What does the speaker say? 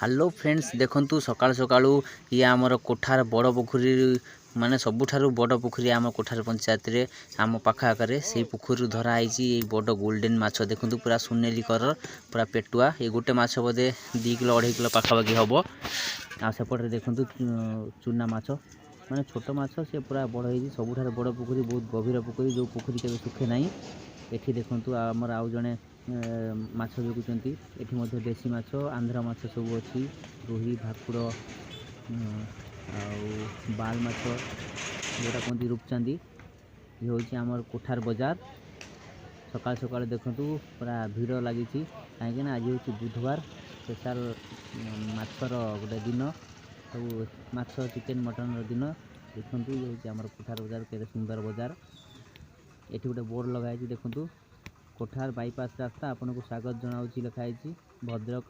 Hello friends देखंतु सकाळ सकाळू ये आमर कोठार बड़ पोखरी माने सबुठारु बड़ पोखरी आम कोठार पंचायत रे आम पाखा आकरे से पोखरी धरा आइछि। ये बड़ गोल्डन माछ देखंतु पूरा सुनेली कलर पूरा पेटुआ ये गोटे माछ बोधे 2 किलो 2.5 किलो पाखापाखि हबो। आ सेपटे देखंतु चुना माछ माने छोट माछ से पूरा बड़ होइछि। सबुठार बड़ पोखरी बहुत गभीर पोखरी जो पोखरी केबे सुखे नाही। एठी देखंतु आमर आउ जणे माछ बिकुचंती। एठी मध्ये देसी माछ आंध्र माछ सब अछि रोही भाकुड़ बाल माछ जोटा कहती रूपचांदी। ये होछि आमर कोठार बाजार। सकाळ सकाळ देखंतु पूरा भीड़ लागि कहीं आज होछि बुधवार स्पेशल माछर गोटे दिन सब माछ चिकेन मटन दिन। देखंतु ये होछि आमर कोठार बाजार केते सुंदर बाजार। एठी गोटे बोर्ड लगाइछि देखंतु कोठार बाईपास रास्ता आपन को स्वागत जनाउछि लिखाइछि भद्रक